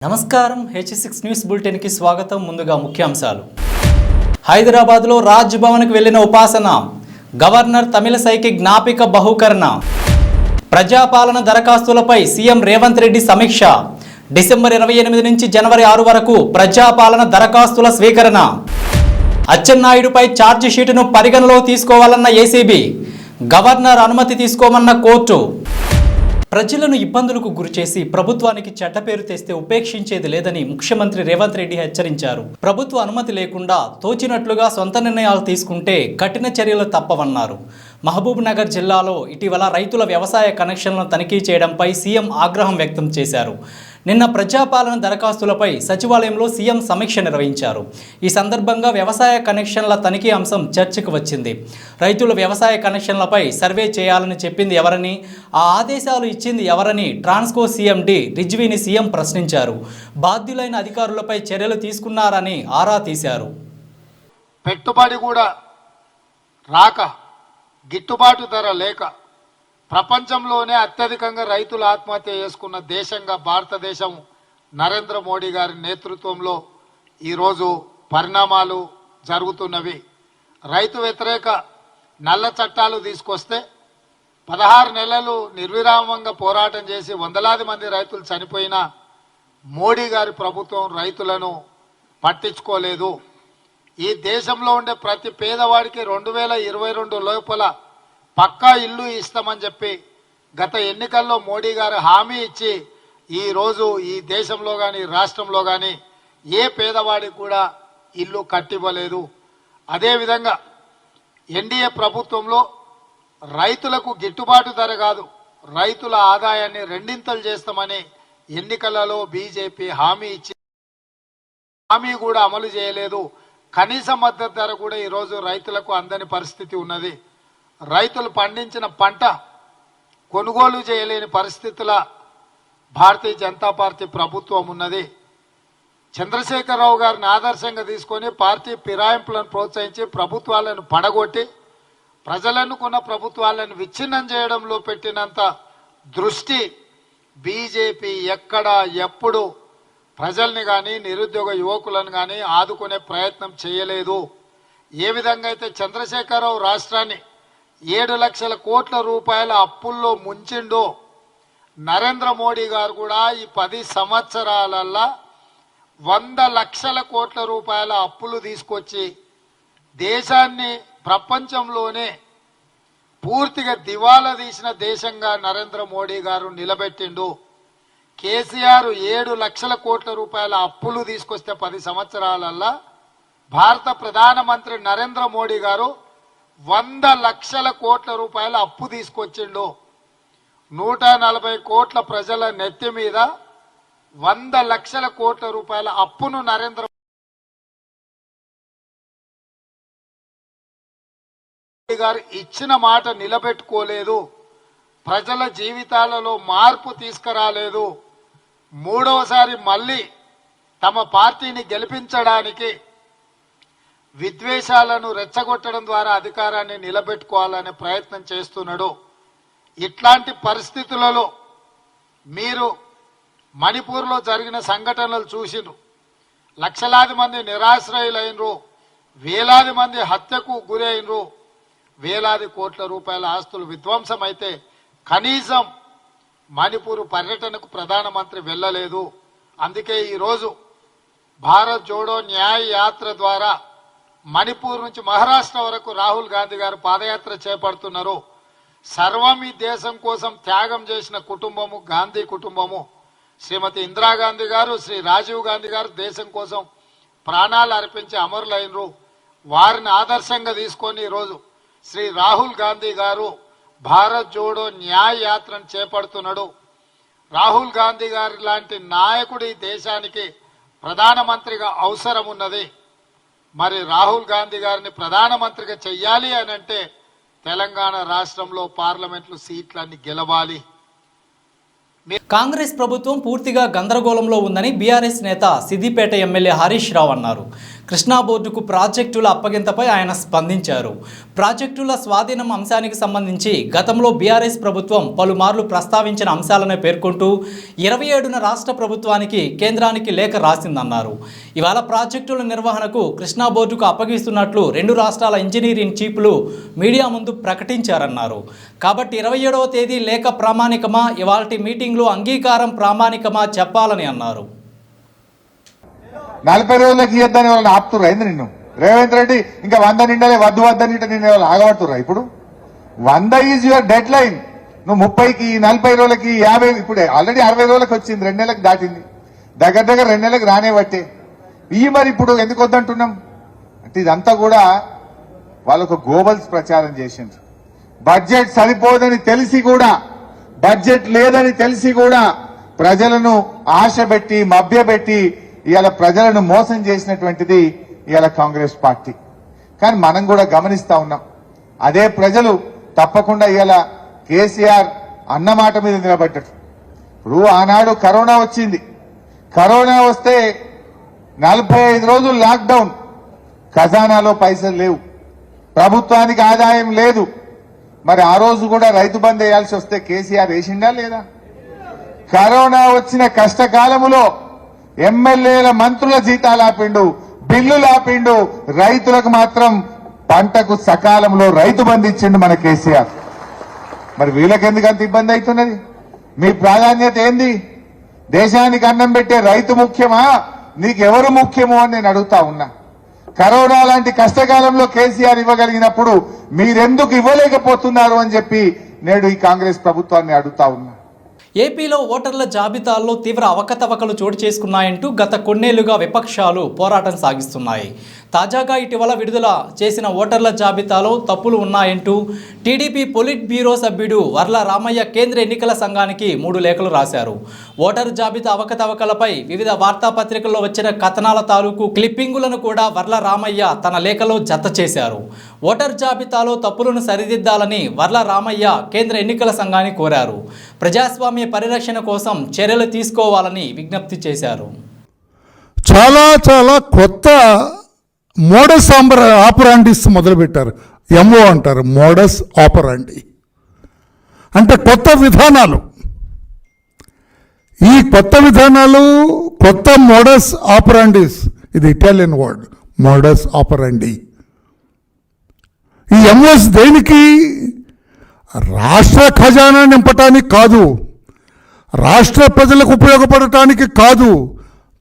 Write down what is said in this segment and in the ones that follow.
నమస్కారం H6 news bulletin కి స్వాగతం. ముందుగా ముఖ్యాంశాలు. హైదరాబాద్లో రాజ్ భవన్‌కు వెళ్లిన ఉపాసన, గవర్నర్ తమిళసైకి జ్ఞాపిక బహుకరణ. ప్రజాపాలన దరఖాస్తులపై సీఎం రేవంత్ రెడ్డి సమీక్ష. డిసెంబర్ 28 నుంచి జనవరి 6 వరకు ప్రజాపాలన దరఖాస్తుల స్వీకరణ. అచ్చెన్నాయుడుపై ఛార్జ్ షీటును పరిగణలో తీసుకోవాలన్న ఏసీబీ, గవర్నర్ అనుమతి తీసుకోమన్న కోర్టు. ప్రజలను ఇబ్బందులకు గురిచేసి ప్రభుత్వానికి చెడ్డ పేరు తెస్తే ఉపేక్షించేది లేదని ముఖ్యమంత్రి రేవంత్ రెడ్డి హెచ్చరించారు. ప్రభుత్వ అనుమతి లేకుండా తోచినట్లుగా సొంత నిర్ణయాలు తీసుకుంటే కఠిన చర్యలు తప్పవన్నారు. మహబూబ్ నగర్ జిల్లాలో ఇటీవల రైతుల వ్యవసాయ కనెక్షన్లను తనిఖీ చేయడంపై సీఎం ఆగ్రహం వ్యక్తం చేశారు. నిన్న ప్రజాపాలన దరఖాస్తులపై సచివాలయంలో సీఎం సమీక్ష నిర్వహించారు. ఈ సందర్భంగా వ్యవసాయ కనెక్షన్ల తనిఖీ అంశం చర్చకు వచ్చింది. రైతుల వ్యవసాయ కనెక్షన్లపై సర్వే చేయాలని చెప్పింది ఎవరని, ఆ ఆదేశాలు ఇచ్చింది ఎవరని ట్రాన్స్కో సీఎండి రిజ్వీని సీఎం ప్రశ్నించారు. బాధ్యులైన అధికారులపై చర్యలు తీసుకున్నారని ఆరా తీశారు. పెట్టుబడి కూడా రాక, గిట్టుబాటు ధర లేక ప్రపంచంలోనే అత్యధికంగా రైతులు ఆత్మహత్య చేసుకున్న దేశంగా భారతదేశం నరేంద్ర మోడీ గారి నేతృత్వంలో ఈరోజు పరిణామాలు జరుగుతున్నవి. రైతు వ్యతిరేక నల్ల చట్టాలు తీసుకొస్తే 16 నెలలు నిర్విరామంగా పోరాటం చేసి వందలాది మంది రైతులు చనిపోయినా మోడీ గారి ప్రభుత్వం రైతులను పట్టించుకోలేదు. ఈ దేశంలో ఉండే ప్రతి పేదవాడికి 2022 లోపల పక్కా ఇల్లు ఇస్తామని చెప్పి గత ఎన్నికల్లో మోడీ గారు హామీ ఇచ్చి ఈరోజు ఈ దేశంలో కానీ రాష్ట్రంలో కానీ ఏ పేదవాడికి కూడా ఇల్లు కట్టివ్వలేదు. అదేవిధంగా ఎన్డీఏ ప్రభుత్వంలో రైతులకు గిట్టుబాటు ధర కాదు, రైతుల ఆదాయాన్ని రెండింతలు చేస్తామని ఎన్నికలలో బీజేపీ హామీ ఇచ్చి హామీ కూడా అమలు చేయలేదు. కనీస మద్దతు ధర కూడా ఈరోజు రైతులకు అందని పరిస్థితి ఉన్నది. రైతులు పండించిన పంట కొనుగోలు చేయలేని పరిస్థితుల భారతీయ జనతా పార్టీ ప్రభుత్వం ఉన్నది. చంద్రశేఖరరావు గారిని ఆదర్శంగా తీసుకొని పార్టీ ఫిరాయింపులను ప్రోత్సహించి ప్రభుత్వాలను పడగొట్టి ప్రజలను కొన్న ప్రభుత్వాలను విచ్ఛిన్నం చేయడంలో పెట్టినంత దృష్టి బీజేపీ ఎక్కడ ఎప్పుడు ప్రజల్ని కానీ నిరుద్యోగ యువకులను కానీ ఆదుకునే ప్రయత్నం చేయలేదు. ఏ విధంగా అయితే చంద్రశేఖరరావు రాష్ట్రాన్ని 7 లక్షల కోట్ల రూపాయల అప్పుల్లో ముంచిండో, నరేంద్ర మోడీ గారు కూడా ఈ 10 సంవత్సరాలల్లా 100 లక్షల కోట్ల రూపాయల అప్పులు తీసుకొచ్చి దేశాన్ని ప్రపంచంలోనే పూర్తిగా దివాలా తీసిన దేశంగా నరేంద్ర మోడీ గారు నిలబెట్టిండు. కేసీఆర్ 7 లక్షల కోట్ల రూపాయల అప్పులు తీసుకొస్తే 10 సంవత్సరాలల్లా భారత ప్రధానమంత్రి నరేంద్ర మోడీ గారు 100 లక్షల కోట్ల రూపాయల అప్పు తీసుకొచ్చిండు. 140 కోట్ల ప్రజల నెత్తి మీద 100 లక్షల కోట్ల రూపాయల అప్పును నరేంద్ర మోడీ గారు ఇచ్చిన మాట నిలబెట్టుకోలేదు. ప్రజల జీవితాలలో మార్పు తీసుకురాలేదు. మూడవసారి మళ్ళీ తమ పార్టీని గెలిపించడానికి విద్వేషాలను రెచ్చగొట్టడం ద్వారా అధికారాన్ని నిలబెట్టుకోవాలనే ప్రయత్నం చేస్తున్నాడు. ఇట్లాంటి పరిస్థితులలో మీరు మణిపూర్లో జరిగిన సంఘటనలు చూసినారు. లక్షలాది మంది నిరాశ్రయులైనరు, వేలాది మంది హత్యకు గురైనరు, వేలాది కోట్ల రూపాయల ఆస్తులు విధ్వంసం అయితే కనీసం మణిపూర్ పర్యటనకు ప్రధానమంత్రి వెళ్ళలేదు. అందుకే ఈరోజు భారత్ జోడో న్యాయ యాత్ర ద్వారా మణిపూర్ నుంచి మహారాష్ట్ర వరకు రాహుల్ గాంధీ గారు పాదయాత్ర చేపడుతున్నారు. సర్వం ఈ దేశం కోసం త్యాగం చేసిన కుటుంబము గాంధీ కుటుంబము. శ్రీమతి ఇందిరాగాంధీ గారు, శ్రీ రాజీవ్ గాంధీ గారు దేశం కోసం ప్రాణాలు అర్పించి అమరులైనరు. వారిని ఆదర్శంగా తీసుకొని ఈరోజు శ్రీ రాహుల్ గాంధీ గారు భారత్ జోడో న్యాయ యాత్రను చేపడుతున్నాడు. రాహుల్ గాంధీ గారి లాంటి నాయకుడు ఈ దేశానికి ప్రధానమంత్రిగా అవసరం ఉన్నది. మరి రాహుల్ గాంధీ గారిని ప్రధానమంత్రిగా చెయ్యాలి అని అంటే తెలంగాణ రాష్ట్రంలో పార్లమెంట్లు సీట్లన్నీ గెలవాలి. కాంగ్రెస్ ప్రభుత్వం పూర్తిగా గందరగోళంలో ఉందని బీఆర్ఎస్ నేత సిద్దిపేట ఎమ్మెల్యే హరీష్ రావు అన్నారు. కృష్ణా బోర్డుకు ప్రాజెక్టుల అప్పగింతపై ఆయన స్పందించారు. ప్రాజెక్టుల స్వాధీనం అంశానికి సంబంధించి గతంలో బీఆర్ఎస్ ప్రభుత్వం పలుమార్లు ప్రస్తావించిన అంశాలను పేర్కొంటూ 27న రాష్ట్ర ప్రభుత్వానికి కేంద్రానికి లేఖ రాసిందన్నారు. ఇవాళ ప్రాజెక్టుల నిర్వహణకు కృష్ణా బోర్డుకు అప్పగిస్తున్నట్లు 2 రాష్ట్రాల ఇంజనీరింగ్ చీఫ్లు మీడియా ముందు ప్రకటించారన్నారు. కాబట్టి 27వ తేదీ లేఖ ప్రామాణికమా, ఇవాల్టి మీటింగ్లో అంగీకారం ప్రామాణికమా చెప్పాలని అన్నారు. 40 రోజులకి ఇద్దని వాళ్ళని ఆపుతుర్రా అయింది నిన్ను రేవంత్ రెడ్డి ఇంకా 100 నిండలే వద్దు నిండా నిన్ను వాళ్ళు ఆగబడుతుర్రా. ఇప్పుడు 100 ఈజ్ యువర్ డెడ్ లైన్. నువ్వు 30కి 40 రోజులకి 50 ఇప్పుడు ఆల్రెడీ 60 రోజులకు వచ్చింది, 2 నెలలకు దాటింది, దగ్గర 2 నెలలకు రానే బట్టే మరి ఇప్పుడు ఎందుకు వద్దంటున్నాం అంటే ఇదంతా కూడా వాళ్ళొక గోబల్స్ ప్రచారం చేసిండ్రు. బడ్జెట్ సరిపోదని తెలిసి కూడా, బడ్జెట్ లేదని తెలిసి కూడా ప్రజలను ఆశపెట్టి మభ్యపెట్టి ఇవాళ ప్రజలను మోసం చేసినటువంటిది ఇవాళ కాంగ్రెస్ పార్టీ. కానీ మనం కూడా గమనిస్తా ఉన్నాం, అదే ప్రజలు తప్పకుండా ఇవాళ కేసీఆర్ అన్నమాట మీద నిలబడ్డారు. ఇప్పుడు ఆనాడు కరోనా వచ్చింది, కరోనా వస్తే 45 రోజులు లాక్డౌన్, ఖజానాలో పైసలు లేవు, ప్రభుత్వానికి ఆదాయం లేదు. మరి ఆ రోజు కూడా రైతు బంద్ వేయాల్సి వస్తే కేసీఆర్ వేసిండా లేదా? కరోనా వచ్చిన కష్టకాలములో ఎమ్మెల్యేల మంత్రుల జీతాలు ఆపిండు, బిల్లులు ఆపిండు, రైతులకు మాత్రం పంటకు సకాలంలో రైతు బంధు ఇచ్చిండు మన కేసీఆర్. మరి వీళ్ళకెందుకు అంత ఇబ్బంది అవుతున్నది? మీ ప్రాధాన్యత ఏంది? దేశానికి అన్నం పెట్టే రైతు ముఖ్యమా, నీకెవరు ముఖ్యమో అని నేను అడుగుతా ఉన్నా. కరోనా లాంటి కష్టకాలంలో కేసీఆర్ ఇవ్వగలిగినప్పుడు మీరెందుకు ఇవ్వలేకపోతున్నారు అని చెప్పి నేడు ఈ కాంగ్రెస్ ప్రభుత్వాన్ని అడుగుతా ఉన్నా. ఏపీలో ఓటర్ల జాబితాల్లో తీవ్ర అవకతవకలు చోటు చేసుకున్నాయంటూ గత కొన్నేళ్లుగా విపక్షాలు పోరాటం సాగిస్తున్నాయి. తాజాగా ఇటీవల విడుదల చేసిన ఓటర్ల జాబితాలో తప్పులు ఉన్నాయంటూ టీడీపీ పొలిట్ బ్యూరో సభ్యుడు వర్ల రామయ్య కేంద్ర ఎన్నికల సంఘానికి 3 లేఖలు రాశారు. ఓటరు జాబితా అవకతవకలపై వివిధ వార్తాపత్రికల్లో వచ్చిన కథనాల తాలూకు క్లిప్పింగులను కూడా వర్ల రామయ్య తన లేఖలో జత చేశారు. ఓటర్ జాబితాలో తప్పులను సరిదిద్దాలని వర్ల రామయ్య కేంద్ర ఎన్నికల సంఘాన్ని కోరారు. ప్రజాస్వామ్య పరిరక్షణ కోసం చర్యలు తీసుకోవాలని విజ్ఞప్తి చేశారు. చాలా కొత్త మోడస్ ఆపరాండిస్ మొదలుపెట్టారు. ఎంఓ అంటారు, మోడస్ ఆపరాండి అంటే కొత్త విధానాలు. ఈ కొత్త విధానాలు, కొత్త మోడస్ ఆపరాండిస్, ఇది ఇటాలియన్ వర్డ్ మోడస్ ఆపరాండి. ఈ ఎంఓస్ దేనికి? రాష్ట్ర ఖజానా నింపటానికి కాదు, రాష్ట్ర ప్రజలకు ఉపయోగపడటానికి కాదు,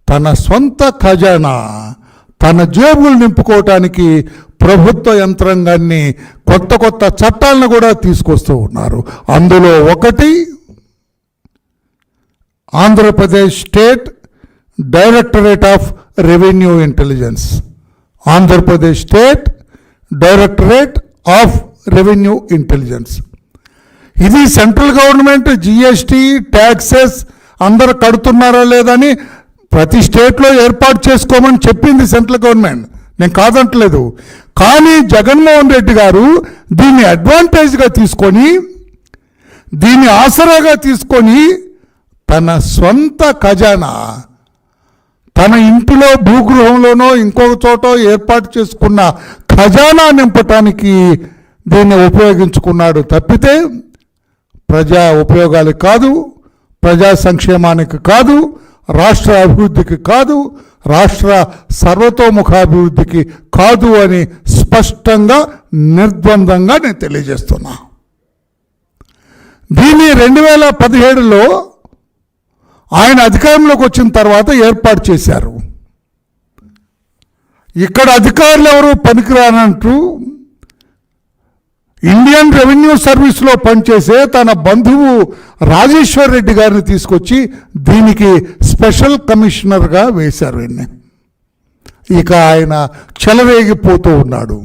తన సొంత ఖజానా, తన జేబులు నింపుకోవటానికి ప్రభుత్వ యంత్రాంగాన్ని కొత్త చట్టాలను కూడా తీసుకొస్తూ ఉన్నారు. అందులో ఒకటి Andhra Pradesh state directorate of revenue intelligence. Andhra Pradesh state directorate of revenue intelligence. ఇది సెంట్రల్ గవర్నమెంట్ జిఎస్టీ ట్యాక్సెస్ అందరు కడుతున్నారా లేదని ప్రతి స్టేట్లో ఏర్పాటు చేసుకోమని చెప్పింది సెంట్రల్ గవర్నమెంట్, నేను కాదంటలేదు. కానీ జగన్మోహన్ రెడ్డి గారు దీన్ని అడ్వాంటేజ్గా తీసుకొని, దీన్ని ఆసరాగా తీసుకొని తన సొంత ఖజానా, తన ఇంటిలో భూగృహంలోనో ఇంకొక చోట ఏర్పాటు చేసుకున్న ఖజానా నింపటానికి దీన్ని ఉపయోగించుకున్నాడు తప్పితే ప్రజా ఉపయోగాలకు కాదు, ప్రజా సంక్షేమానికి కాదు, రాష్ట్ర అభివృద్ధికి కాదు, రాష్ట్ర సర్వతోముఖాభివృద్ధికి కాదు అని స్పష్టంగా నిర్ద్వందంగా నేను తెలియజేస్తున్నా. దీన్ని 2017లో ఆయన అధికారంలోకి వచ్చిన తర్వాత ఏర్పాటు చేశారు. ఇక్కడ అధికారులు ఎవరు పనికిరానంటూ ఇండియన్ రెవెన్యూ సర్వీస్లో పనిచేసే తన బంధువు రాజేశ్వర్ రెడ్డి గారిని తీసుకొచ్చి దీనికి స్పెషల్ కమిషనర్గా వేశారు. ఇక ఆయన చెలరేగిపోతూ ఉన్నాడు.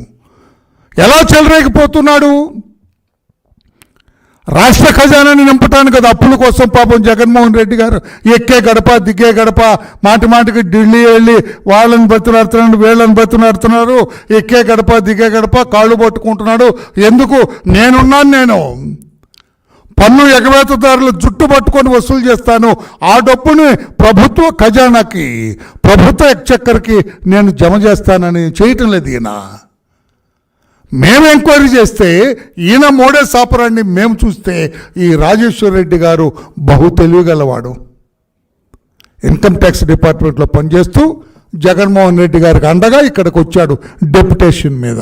ఎలా చెలరేగిపోతున్నాడు? రాష్ట్ర ఖజానాన్ని నింపటానికి కదా అప్పుల కోసం పాపం జగన్మోహన్ రెడ్డి గారు ఎక్కే గడప దిగే గడప మాటికి ఢిల్లీ వెళ్ళి వాళ్ళని బతులాడుతున్నాడు, వీళ్ళని బతులాడుతున్నారు, ఎక్కే గడప దిగే గడప కాళ్ళు పట్టుకుంటున్నాడు. ఎందుకు? నేనున్నాను. నేను పన్ను ఎగవేతదారుల జుట్టు పట్టుకొని వసూలు చేస్తాను, ఆ డబ్బుని ప్రభుత్వ ఖజానాకి, ప్రభుత్వ ఎక్చక్కర్కి నేను జమ చేస్తానని చేయటం లేదు ఈయన. మేము ఎంక్వైరీ చేస్తే, ఈయన మోడస్ ఆపరాండి మేము చూస్తే, ఈ రాజేశ్వర్ రెడ్డి గారు బహు తెలివిగలవాడు. ఇన్కమ్ ట్యాక్స్ డిపార్ట్మెంట్లో పనిచేస్తూ జగన్మోహన్ రెడ్డి గారికి అండగా ఇక్కడికి వచ్చాడు డెప్యుటేషన్ మీద.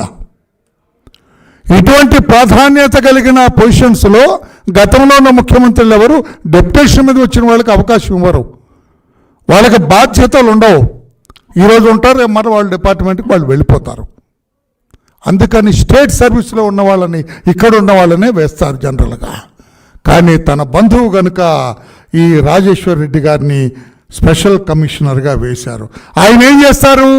ఇటువంటి ప్రాధాన్యత కలిగిన పొజిషన్స్లో గతంలో ఉన్న ముఖ్యమంత్రులు ఎవరు డెప్యుటేషన్ మీద వచ్చిన వాళ్ళకి అవకాశం ఇవ్వరు. వాళ్ళకి బాధ్యతలు ఉండవు. ఈరోజు ఉంటారు, మరి వాళ్ళ డిపార్ట్మెంట్కి వాళ్ళు వెళ్ళిపోతారు. అందుకని స్టేట్ సర్వీస్లో ఉన్న వాళ్ళని, ఇక్కడ ఉన్న వాళ్ళనే వేస్తారు జనరల్గా. కానీ తన బంధువు కనుక ఈ రాజేశ్వర్ రెడ్డి గారిని స్పెషల్ కమిషనర్గా వేశారు. ఆయన ఏం చేస్తారు?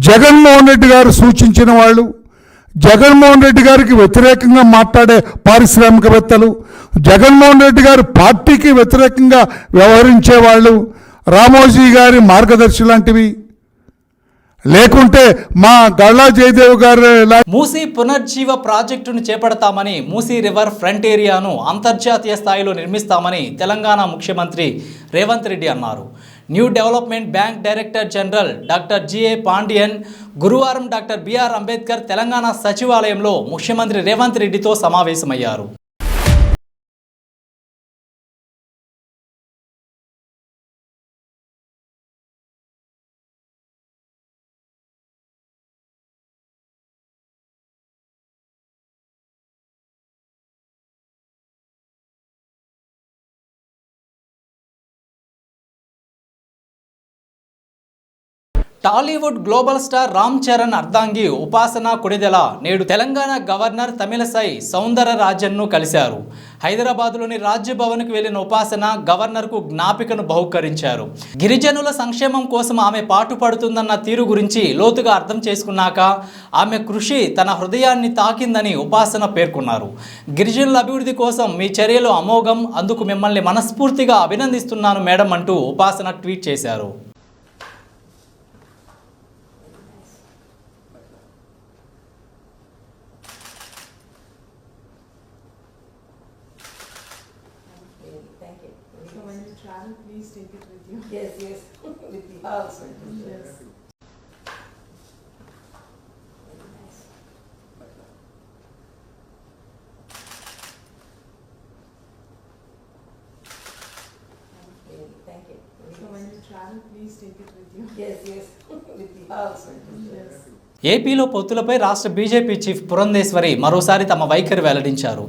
జగన్మోహన్ రెడ్డి గారు సూచించిన వాళ్ళు, జగన్మోహన్ రెడ్డి గారికి వ్యతిరేకంగా మాట్లాడే పారిశ్రామికవేత్తలు, జగన్మోహన్ రెడ్డి గారి పార్టీకి వ్యతిరేకంగా వ్యవహరించే వాళ్ళు, రామోజీ గారి మార్గదర్శి లాంటివి, లేకుంటే మా గళ్ళా జయదేవ్ గారు. మూసీ పునర్జీవ ప్రాజెక్టును చేపడతామని, మూసీ రివర్ ఫ్రంట్ ఏరియాను అంతర్జాతీయ స్థాయిలో నిర్మిస్తామని తెలంగాణ ముఖ్యమంత్రి రేవంత్ రెడ్డి అన్నారు. New development bank director general doctor G A Pandian గురువారం డాక్టర్ బిఆర్ అంబేద్కర్ తెలంగాణ సచివాలయంలో ముఖ్యమంత్రి రేవంత్ రెడ్డితో సమావేశమయ్యారు. టాలీవుడ్ గ్లోబల్ స్టార్ రామ్ చరణ్ అర్ధాంగి ఉపాసన కొణిదెల నేడు తెలంగాణ గవర్నర్ తమిళసై సౌందరరాజన్ను కలిశారు. హైదరాబాద్లోని రాజ్యభవన్కు వెళ్లిన ఉపాసన గవర్నర్కు జ్ఞాపికను బహుకరించారు. గిరిజనుల సంక్షేమం కోసం ఆమె పాటుపడుతుందన్న తీరు గురించి లోతుగా అర్థం చేసుకున్నాక ఆమె కృషి తన హృదయాన్ని తాకిందని ఉపాసన పేర్కొన్నారు. గిరిజనుల అభివృద్ధి కోసం మీ చర్యలు అమోఘం, అందుకు మిమ్మల్ని మనస్ఫూర్తిగా అభినందిస్తున్నాను మేడం అంటూ ఉపాసన ట్వీట్ చేశారు. Please take it with you. Yes, yes, with the house. Yes. Very nice. Thank you. So when you travel, please take it with you. Yes, yes, with the house. Yes. ఏపీలో పొత్తులపై రాష్ట్ర BJP chief Purandeswari మరోసారి తమ వైఖరి వెల్లడించారు.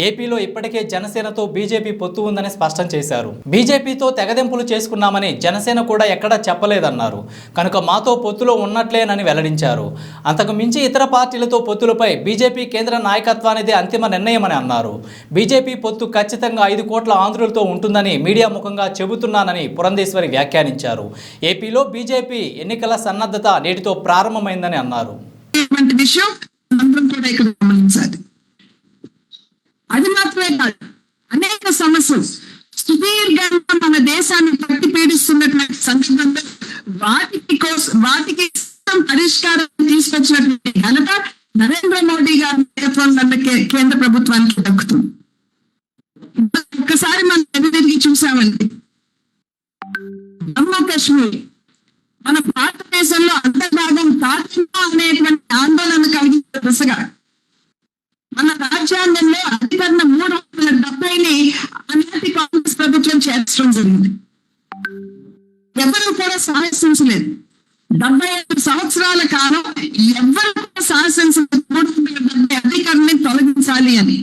ఏపీలో ఇప్పటికే జనసేనతో BJP పొత్తు ఉందని స్పష్టం చేశారు. బీజేపీతో తెగదెంపులు చేసుకున్నామని జనసేన కూడా ఎక్కడా చెప్పలేదన్నారు. కనుక మాతో పొత్తులో ఉన్నట్లేనని వెల్లడించారు. అంతకు మించి ఇతర పార్టీలతో పొత్తులపై బీజేపీ కేంద్ర నాయకత్వానిదే అంతిమ నిర్ణయమని అన్నారు. బీజేపీ పొత్తు ఖచ్చితంగా 5 కోట్ల ఆంధ్రులతో ఉంటుందని మీడియా ముఖంగా చెబుతున్నానని పురంధేశ్వరి వ్యాఖ్యానించారు. ఏపీలో బీజేపీ ఎన్నికల సన్నద్ధత నేటితో ప్రారంభమైందని అన్నారు. విషయం అందరం కూడా ఇక్కడ గమనించాలి. అది మాత్రమే కాదు, అనేక సమస్యలు సుదీర్ఘంగా మన దేశాన్ని పట్టి పీడిస్తున్నటువంటి సందర్భంలో వాటికి పరిష్కారం తీసుకొచ్చినటువంటి ఘనత నరేంద్ర మోడీ గారి నేతృత్వంలో కేంద్ర ప్రభుత్వానికి దక్కుతుంది. ఒక్కసారి మనం ఎదురెదిగి చూసామండి. జమ్మూ కాశ్మీర్ మన భారతదేశంలో అంతర్భాగం కాకుండా అనేటువంటి ఆందోళన కలిగిన దిశగా మన రాజ్యాంగంలో అధికరణ 370ని ఆనాటి కాంగ్రెస్ ప్రభుత్వం చేర్చడం జరిగింది. ఎవరు కూడా సాహసించలేదు. 75 సంవత్సరాల కాలం ఎవరు కూడా సాహసించలేదు 370 అధికరణని తొలగించాలి అని.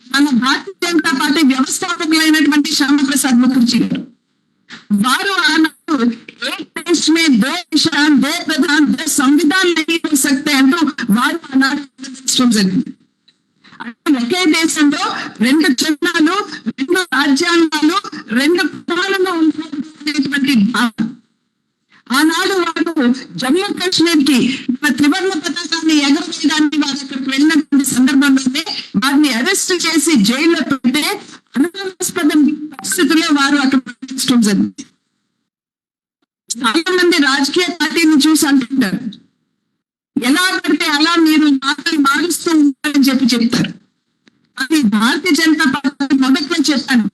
మన భారతీయ జనతా పార్టీ వ్యవస్థాపకులైనటువంటి శ్యామప్రసాద్ ముఖర్జీ గారు వారు ఆనాడు एक देश में 2 निशान 2 प्रधान 2 संविधान नहीं हो सकते अंటూ వారు ఆనాడు జరిగింది. అంటే ఒకే దేశంలో 2 చట్టాలు 2 రాజ్యాంగాలు 2 ప్రధానంగా ఉన్నటువంటి ఆనాడు వారు జమ్మూ కాశ్మీర్ కి త్రివర్ణ పతాకాన్ని ఎగరవేయడానికి వారు అక్కడికి వెళ్ళినటువంటి సందర్భంలోనే వారిని అరెస్ట్ చేసి జైల్లో పెడితే అనుమానాస్పద పరిస్థితుల్లో వారు అక్కడ ప్రకటించడం జరిగింది. చాలా మంది రాజకీయ పార్టీని చూసి అంటుంటారు, ఎలా పడితే అలా మీరు మాటలు మారుస్తూ ఉంటారని చెప్తారు. అది భారతీయ జనతా పార్టీ మొదట్లో చెప్పాను,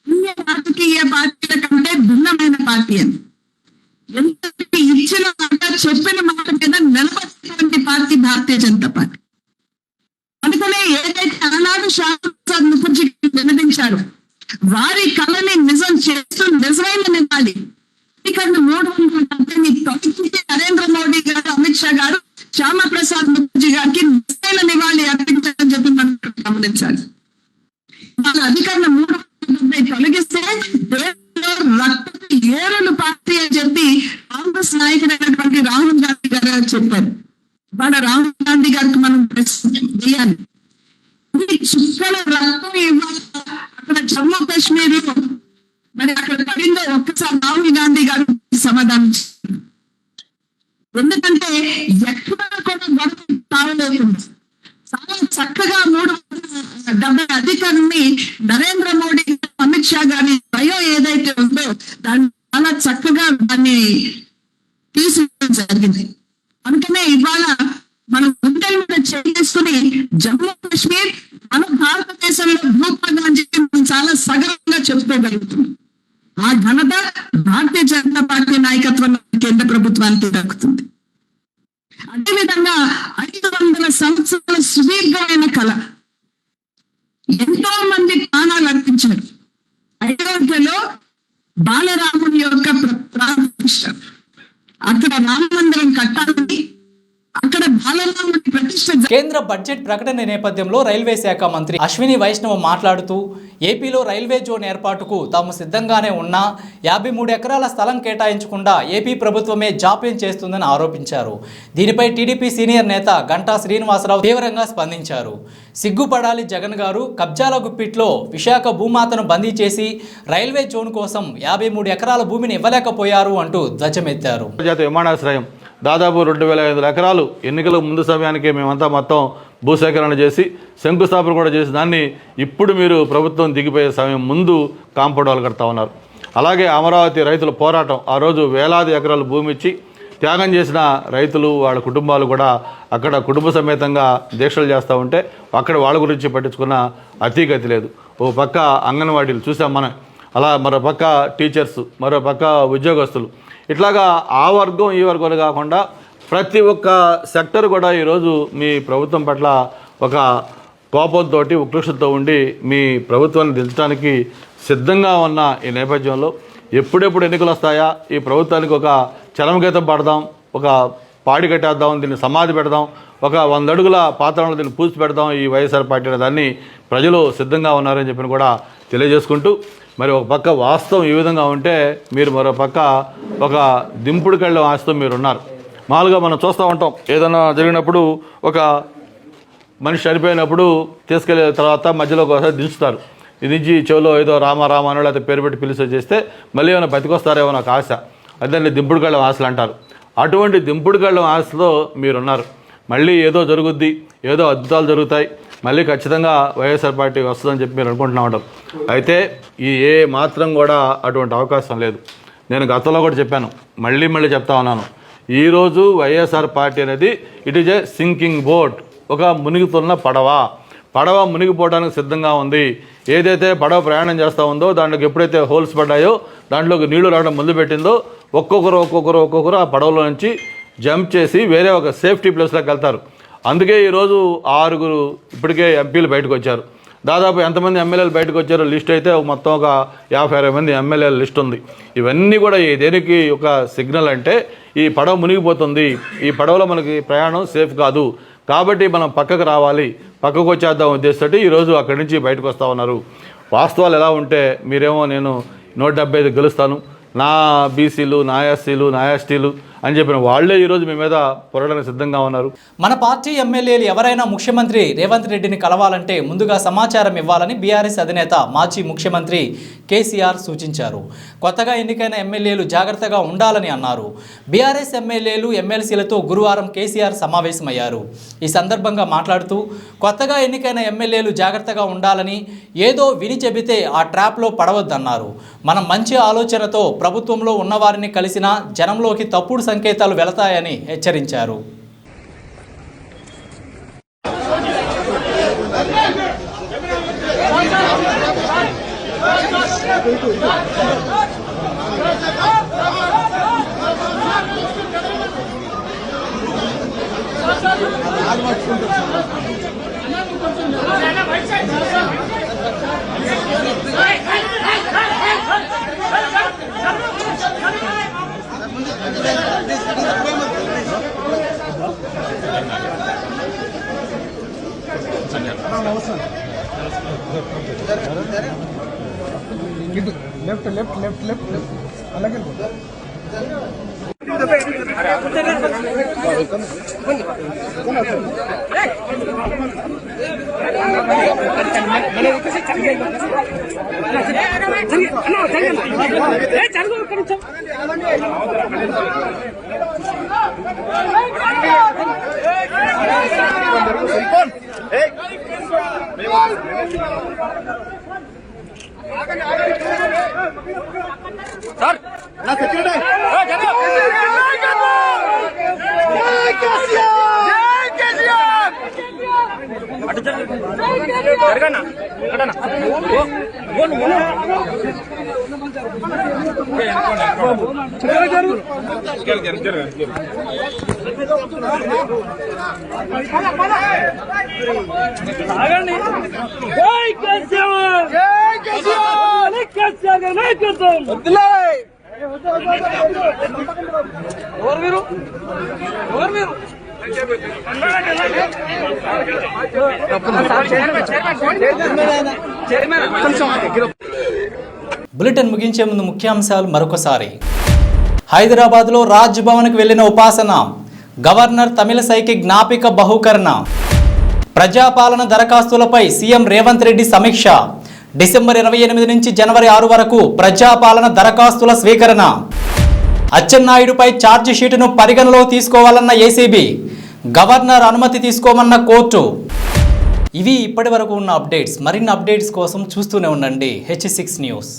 అన్ని రాజకీయ పార్టీల కంటే భిన్నమైన పార్టీ అని. ఎందుకంటే ఇచ్చిన మాట చెప్పిన మాట మీద నిలబడినటువంటి పార్టీ భారతీయ జనతా పార్టీ. అందుకనే ఏదైతే ఆనాడు శ్యామప్రసాద్ ముఖర్జీ విన్నవించారు, వారి కళని నిజం చేస్తూ నిజమైన నివాళి ఇక్కడ 370 తొలగించి నరేంద్ర మోడీ గారు, అమిత్ షా గారు శ్యామప్రసాద్ ముఖర్జీ గారికి నిజమైన నివాళి అర్పించాలని చెప్పి మనం గమనించాలి. వాళ్ళ అధికారుల 370 తొలగిస్తే దేశంలో రక్త ఏరులు పార్టీ అని చెప్పి కాంగ్రెస్ నాయకుడైనటువంటి రాహుల్ గాంధీ గారు చెప్పారు. వాళ్ళ రాహుల్ గాంధీ గారికి మనం చేయాలి. చుక్కల రక్తం ఇవ్వాలి. అక్కడ జమ్మూ కాశ్మీర్ మరి అక్కడ పడిందో ఒక్కసారి రాహుల్ గాంధీ గారు సమాధానం. ఎందుకంటే ఎక్కడ కూడా గొడవ తావలేకుండా చాలా చక్కగా 370 అధికారుల్ని నరేంద్ర మోడీ, అమిత్ షా గారి భయం ఏదైతే ఉందో దాన్ని చాలా చక్కగా దాన్ని తీసుకోవడం జరిగింది. అందుకనే ఇవాళ మనం గుండెల మీద చేసుకుని జమ్మూ కాశ్మీర్ మన భారతదేశంలో భూభాగం అని చెప్పి మనం చాలా సగర్వంగా చెప్పుకోగలుగుతున్నాం. ఆ ఘనత భారతీయ జనతా పార్టీ నాయకత్వంలో కేంద్ర ప్రభుత్వానికి దక్కుతుంది. అదేవిధంగా 500 సంవత్సరాల సుదీర్ఘమైన కళ, ఎంతో మంది ప్రాణాలు అర్పించారు. అయోధ్యలో బాలరాముని యొక్క ప్రాణప్రతిష్ఠ, అక్కడ రామ మందిరం కట్టాలని, అక్కడ బాలరాముని ప్రతిష్ఠ. కేంద్ర బడ్జెట్ ప్రకటన నేపథ్యంలో రైల్వే శాఖ మంత్రి అశ్విని వైష్ణవ్ మాట్లాడుతూ ఏపీలో రైల్వే జోన్ ఏర్పాటుకు తాము సిద్ధంగానే ఉన్నా 53 ఎకరాల స్థలం కేటాయించకుండా ఏపీ ప్రభుత్వమే జాప్యం చేస్తుందని ఆరోపించారు. దీనిపై టీడీపీ సీనియర్ నేత గంటా శ్రీనివాసరావు తీవ్రంగా స్పందించారు. సిగ్గుపడాలి జగన్ గారు, కబ్జాల గుప్పిట్లో విశాఖ భూమాతను బందీ చేసి రైల్వే జోన్ కోసం 53 ఎకరాల భూమిని ఇవ్వలేకపోయారు అంటూ ధ్వజమెత్తారు. విమానాశ్రయం దాదాపు 2500 ఎకరాలు ఎన్నికల ముందు సమయానికి మేమంతా మొత్తం భూసేకరణ చేసి శంకుస్థాపన కూడా చేసి దాన్ని ఇప్పుడు మీరు ప్రభుత్వం దిగిపోయే సమయం ముందు కాంపౌండ్ వాళ్ళు కడతా ఉన్నారు. అలాగే అమరావతి రైతుల పోరాటం, ఆ రోజు వేలాది ఎకరాలు భూమి ఇచ్చి త్యాగం చేసిన రైతులు వాళ్ళ కుటుంబాలు కూడా అక్కడ కుటుంబ సమేతంగా దీక్షలు చేస్తూ ఉంటే అక్కడ వాళ్ళ గురించి పట్టించుకున్న అతీగతి లేదు. ఓ పక్క అంగన్వాడీలు చూసాం మనం, అలా మరో పక్క టీచర్స్, మరో పక్క ఉద్యోగస్తులు, ఇట్లాగా ఆ వర్గం ఈ వర్గం కాకుండా ప్రతి ఒక్క సెక్టర్ కూడా ఈరోజు మీ ప్రభుత్వం పట్ల ఒక కోపంతో ఉక్రోషంతో ఉండి మీ ప్రభుత్వాన్ని దించడానికి సిద్ధంగా ఉన్న ఈ నేపథ్యంలో ఎప్పుడెప్పుడు ఎన్నికలు వస్తాయా, ఈ ప్రభుత్వానికి ఒక చరమగీతం పాడదాం, ఒక పాడి కట్టేద్దాం, దీన్ని సమాధి పెడదాం, ఒక 100 అడుగుల పాత్రలో దీన్ని పూర్తి పెడదాం ఈ వైఎస్ఆర్ పార్టీ అనే దాన్ని ప్రజలు సిద్ధంగా ఉన్నారని చెప్పి కూడా తెలియజేసుకుంటూ, మరి ఒక పక్క వాస్తవం ఈ విధంగా ఉంటే మీరు మరో పక్క ఒక దింపుడుకెళ్ళే ఆశతో మీరు ఉన్నారు. మామూలుగా మనం చూస్తూ ఉంటాం, ఏదైనా జరిగినప్పుడు ఒక మనిషి చనిపోయినప్పుడు తీసుకెళ్ళే తర్వాత మధ్యలో ఒకసారి దించుతారు. దించి చెవిలో ఏదో రామ అని లేకపోతే పేరు పెట్టి పిలిచి చేస్తే మళ్ళీ ఏమైనా బతికొస్తారేమో నాకు ఆశ, అదే దింపుడుకెళ్ళం ఆశలు అంటారు. అటువంటి దింపుడుకెళ్ళం ఆశతో మీరున్నారు. మళ్ళీ ఏదో జరుగుద్ది, ఏదో అద్భుతాలు జరుగుతాయి, మళ్ళీ ఖచ్చితంగా వైఎస్ఆర్ పార్టీ వస్తుందని చెప్పి మీరు అనుకుంటున్నా ఉంటారు. అయితే ఈ ఏ మాత్రం కూడా అటువంటి అవకాశం లేదు. నేను గతంలో కూడా చెప్పాను, మళ్ళీ చెప్తా ఉన్నాను, ఈరోజు వైఎస్ఆర్ పార్టీ అనేది it is a sinking boat, ఒక మునిగుతున్న పడవ మునిగిపోవడానికి సిద్ధంగా ఉంది. ఏదైతే పడవ ప్రయాణం చేస్తూ ఉందో దాంట్లోకి ఎప్పుడైతే హోల్స్ పడ్డాయో దాంట్లోకి నీళ్లు రావడం మొదలుపెట్టిందో ఒక్కొక్కరు ఆ పడవలో నుంచి జంప్ చేసి వేరే ఒక సేఫ్టీ ప్లేస్లోకి వెళ్తారు. అందుకే ఈరోజు 6 ఇప్పటికే ఎంపీలు బయటకు వచ్చారు. దాదాపు ఎంతమంది ఎమ్మెల్యేలు బయటకు వచ్చారో లిస్ట్ అయితే మొత్తం ఒక 50-60 మంది ఎమ్మెల్యేల లిస్ట్ ఉంది. ఇవన్నీ కూడా దేనికి ఒక సిగ్నల్ అంటే ఈ పడవ మునిగిపోతుంది, ఈ పడవలో మనకి ప్రయాణం సేఫ్ కాదు, కాబట్టి మనం పక్కకు రావాలి, పక్కకు వచ్చేద్దాం ఉద్దేశంతో ఈరోజు అక్కడి నుంచి బయటకు వస్తూ ఉన్నారు. వాస్తవాలు ఎలా ఉంటే మీరేమో నేను 175 గెలుస్తాను, నా బీసీలు, నా ఎస్సీలు, నా ఎస్టీలు అని చెప్పిన వాళ్లే ఈరోజు మీ మీద పోరాడడానికి సిద్ధంగా ఉన్నారు. మన పార్టీ ఎమ్మెల్యేలు ఎవరైనా ముఖ్యమంత్రి రేవంత్ రెడ్డిని కలవాలంటే ముందుగా సమాచారం ఇవ్వాలని బీఆర్ఎస్ అధినేత మాజీ ముఖ్యమంత్రి కేసీఆర్ సూచించారు. కొత్తగా ఎన్నికైన ఎమ్మెల్యేలు జాగ్రత్తగా ఉండాలని అన్నారు. బీఆర్ఎస్ ఎమ్మెల్యేలు ఎమ్మెల్సీలతో గురువారం కేసీఆర్ సమావేశమయ్యారు. ఈ సందర్భంగా మాట్లాడుతూ కొత్తగా ఎన్నికైన ఎమ్మెల్యేలు జాగ్రత్తగా ఉండాలని, ఏదో విని చెబితే ఆ ట్రాప్లో పడవద్దన్నారు. మనం మంచి ఆలోచనతో ప్రభుత్వంలో ఉన్నవారిని కలిసినా జనంలోకి తప్పుడు సంకేతాలు వెళతాయని హెచ్చరించారు. బులెటిన్ ముగించే ముందు ముఖ్యాంశాలు మరొకసారి. హైదరాబాద్లో రాజ్ భవన్కు వెళ్లిన ఉపాసన, గవర్నర్ తమిళసైకి జ్ఞాపిక బహూకరణ. ప్రజాపాలన దరఖాస్తులపై సీఎం రేవంత్ రెడ్డి సమీక్ష. డిసెంబర్ 28 నుంచి జనవరి 6 వరకు ప్రజాపాలన దరఖాస్తుల స్వీకరణ. అచ్చెన్నాయుడుపై ఛార్జ్ షీటును పరిగణలో తీసుకోవాలన్న ఏసీబీ, గవర్నర్ అనుమతి తీసుకోమన్న కోర్టు. ఇవి ఇప్పటి వరకు ఉన్న అప్డేట్స్. మరిన్ని అప్డేట్స్ కోసం చూస్తూనే ఉండండి H6 న్యూస్.